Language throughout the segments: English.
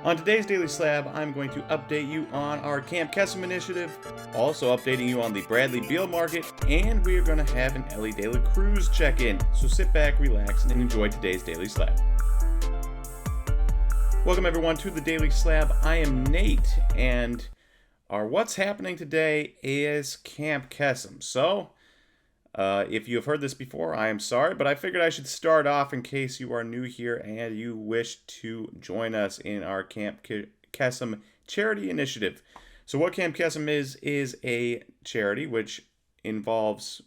On today's Daily Slab, I'm going to update you on our Camp Kesem initiative, also updating you on the Bradley Beal market, and we are going to have an Elly Daily Cruz check-in. So sit back, relax, and enjoy today's Daily Slab. Welcome everyone to the Daily Slab. I am Nate, and our what's happening today is Camp Kesem. So, if you have heard this before, I am sorry, but I figured I should start off in case you are new here and you wish to join us in our Camp Kesem charity initiative. So what Camp Kesem is a charity which involves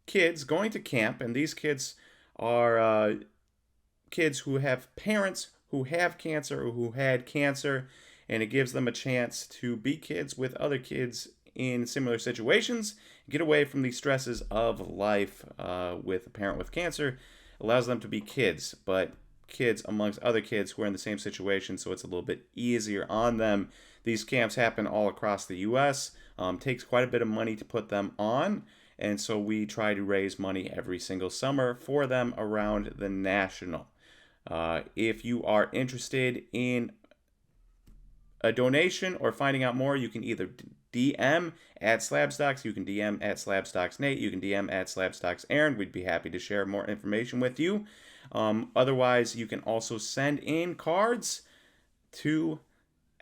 kids going to camp, and these kids are kids who have parents who have cancer or who had cancer, and it gives them a chance to be kids with other kids in similar situations, get away from the stresses of life with a parent with cancer, allows them to be kids, but kids amongst other kids who are in the same situation, so it's a little bit easier on them. These camps happen all across the U.S., takes quite a bit of money to put them on, and so we try to raise money every single summer for them around the national. If you are interested in a donation or finding out more, you can either DM at SlabStox, you can DM at SlabStox Nate, you can DM at SlabStox Aaron. We'd be happy to share more information with you. Otherwise, you can also send in cards to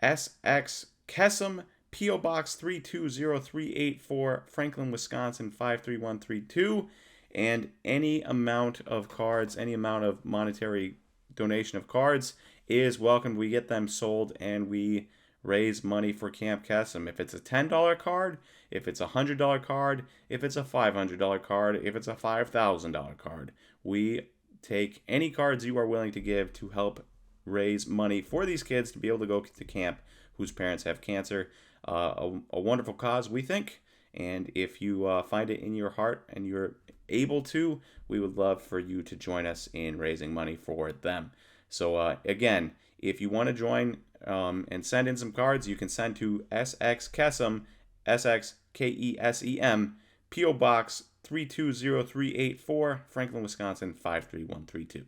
SX Kesem, P.O. Box 320384, Franklin, Wisconsin 53132. And any amount of cards, any amount of monetary donation of cards is welcome. We get them sold and we raise money for Camp Kesem. If it's a $10 card, if it's a $100 card, if it's a $500 card, if it's a $5,000 card, we take any cards you are willing to give to help raise money for these kids to be able to go to camp whose parents have cancer. A wonderful cause, we think, and if you find it in your heart and you're able to, we would love for you to join us in raising money for them. So again, if you want to join and send in some cards, you can send to SX Kesem, SXKESEM, P.O. Box 320384, Franklin, Wisconsin 53132.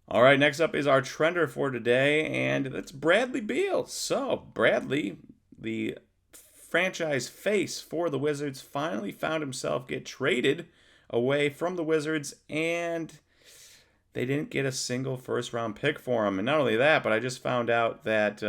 All right, next up is our trender for today, and that's Bradley Beal. So Bradley, the franchise face for the Wizards, finally found himself get traded away from the Wizards, and they didn't get a single first-round pick for him. And not only that, but I just found out that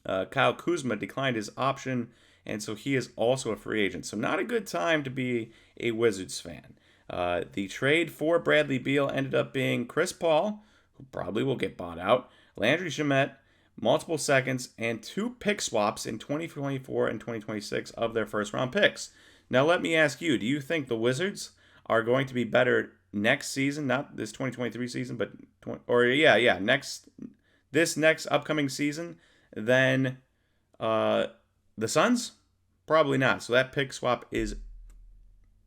Kyle Kuzma declined his option, and so he is also a free agent. So not a good time to be a Wizards fan. The trade for Bradley Beal ended up being Chris Paul, who probably will get bought out, Landry Shamet, multiple seconds, and 2 pick swaps in 2024 and 2026 of their first-round picks. Now let me ask you, do you think the Wizards are going to be better next season, not this 2023 season, but this next upcoming season than the Suns? Probably not. So that pick swap is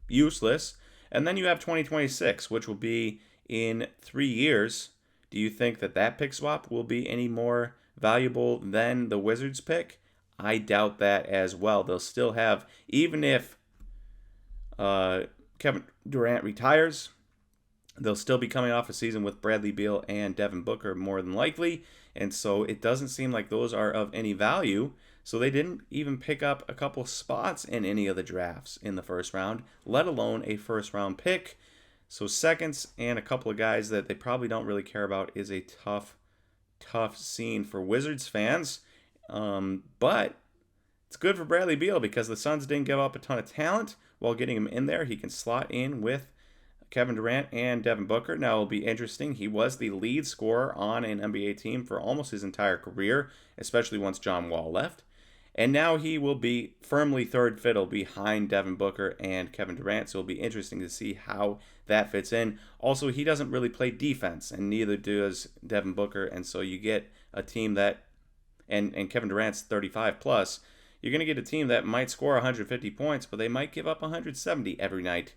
useless. And then you have 2026, which will be in 3 years. Do you think that pick swap will be any more valuable than the Wizards pick? I doubt that as well. They'll still have, even if Kevin Durant retires, they'll still be coming off a season with Bradley Beal and Devin Booker more than likely, and so it doesn't seem like those are of any value. So they didn't even pick up a couple spots in any of the drafts in the first round, let alone a first-round pick. So seconds and a couple of guys that they probably don't really care about is a tough scene for Wizards fans. But it's good for Bradley Beal because the Suns didn't give up a ton of talent while getting him in there. He can slot in with Kevin Durant and Devin Booker. Now it'll be interesting. He was the lead scorer on an NBA team for almost his entire career, especially once John Wall left. And now he will be firmly third fiddle behind Devin Booker and Kevin Durant, so it'll be interesting to see how that fits in. Also, he doesn't really play defense, and neither does Devin Booker, and so you get a team that, and Kevin Durant's 35 plus, you're going to get a team that might score 150 points, but they might give up 170 every night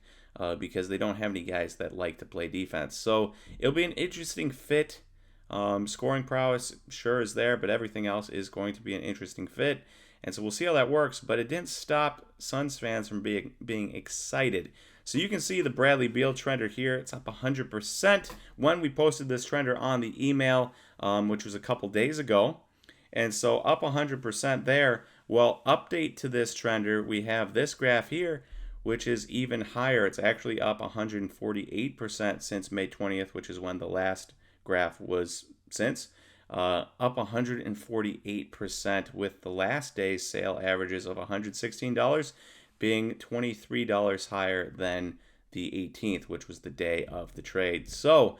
because they don't have any guys that like to play defense. So it'll be an interesting fit. Scoring prowess sure is there, but everything else is going to be an interesting fit. And so we'll see how that works, but it didn't stop Suns fans from being excited. So you can see the Bradley Beal trender here. It's up 100% when we posted this trender on the email, which was a couple days ago. And so up 100% there. Well, update to this trender, we have this graph here, which is even higher. It's actually up 148% since May 20th, which is when the last graph was since. Up 148% with the last day's sale averages of $116 being $23 higher than the 18th, which was the day of the trade. So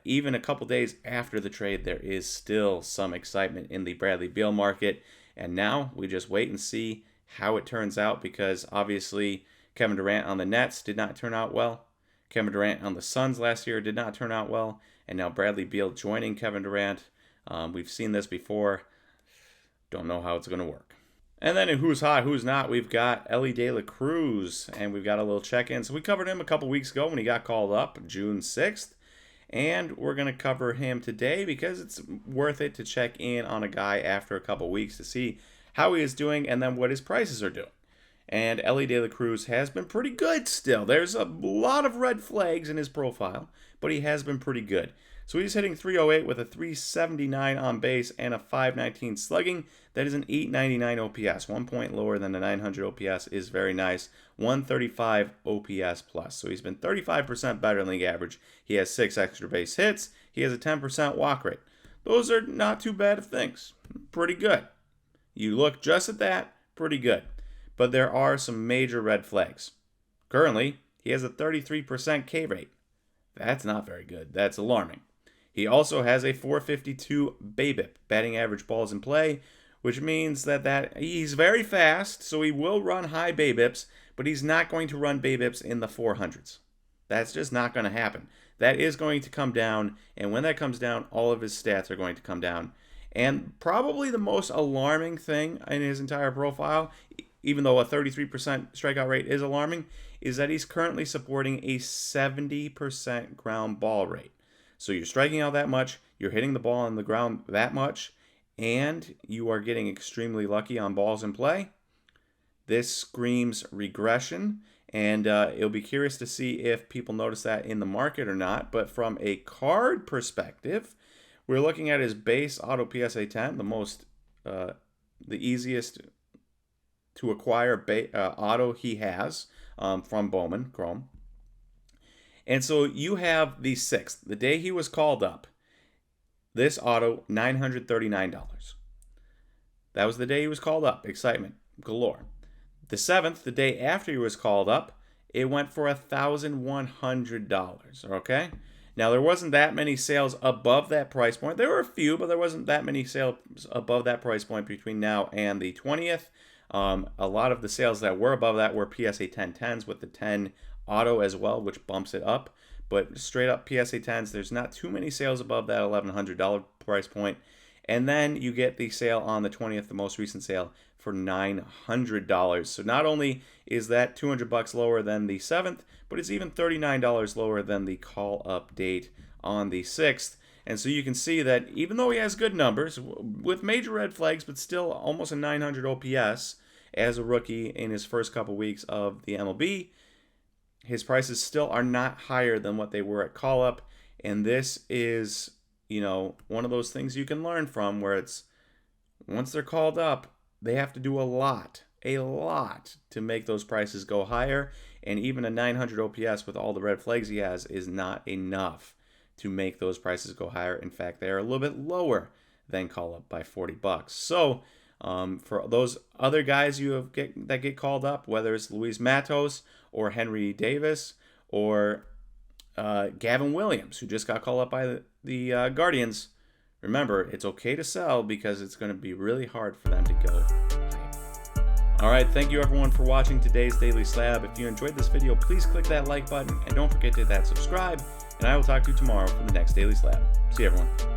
even a couple days after the trade, there is still some excitement in the Bradley Beal market. And now we just wait and see how it turns out, because obviously Kevin Durant on the Nets did not turn out well. Kevin Durant on the Suns last year did not turn out well. And now Bradley Beal joining Kevin Durant. We've seen this before. Don't know how it's going to work. And then in Who's Hot, Who's Not, we've got Elly Cruz, and we've got a little check-in. So we covered him a couple weeks ago when he got called up, June 6th. And we're going to cover him today because it's worth it to check in on a guy after a couple weeks to see how he is doing and then what his prices are doing. And Elly Cruz has been pretty good still. There's a lot of red flags in his profile, but he has been pretty good. So he's hitting 308 with a 379 on base and a 519 slugging. That is an 899 OPS. 1 point lower than the 900 OPS is very nice. 135 OPS plus. So he's been 35% better than league average. He has 6 extra base hits. He has a 10% walk rate. Those are not too bad of things. Pretty good. You look just at that, pretty good. But there are some major red flags. Currently, he has a 33% K rate. That's not very good. That's alarming. He also has a 452 BABIP, batting average balls in play, which means that he's very fast, so he will run high BABIPs, but he's not going to run BABIPs in the 400s. That's just not going to happen. That is going to come down, and when that comes down, all of his stats are going to come down. And probably the most alarming thing in his entire profile, even though a 33% strikeout rate is alarming, is that he's currently supporting a 70% ground ball rate. So you're striking out that much, you're hitting the ball on the ground that much, and you are getting extremely lucky on balls in play. This screams regression, and it'll be curious to see if people notice that in the market or not. But from a card perspective, we're looking at his base auto PSA 10, the easiest to acquire auto he has from Bowman Chrome. And so you have the 6th, the day he was called up. This auto, $939. That was the day he was called up. Excitement galore. The 7th, the day after he was called up, it went for $1,100. Okay? Now, there wasn't that many sales above that price point. There were a few, but there wasn't that many sales above that price point between now and the 20th. A lot of the sales that were above that were PSA 1010s with the 10 auto as well, which bumps it up. But straight up PSA 10s, there's not too many sales above that $1,100 price point. And then you get the sale on the 20th, the most recent sale, for $900. So not only is that $200 lower than the 7th, but it's even $39 lower than the call-up date on the 6th. And so you can see that even though he has good numbers, with major red flags, but still almost a 900 OPS as a rookie in his first couple weeks of the MLB, his prices still are not higher than what they were at call-up. And this is, one of those things you can learn from, where it's once they're called up, they have to do a lot to make those prices go higher. And even a 900 OPS with all the red flags he has is not enough to make those prices go higher. In fact, they are a little bit lower than call-up by $40. So for those other guys that get called up, whether it's Luis Matos or Henry Davis or Gavin Williams, who just got called up by the Guardians, remember, it's okay to sell because it's going to be really hard for them to go higher. All right, thank you everyone for watching today's Daily Slab. If you enjoyed this video, please click that like button and don't forget to hit that subscribe. And I will talk to you tomorrow for the next Daily Slab. See you, everyone.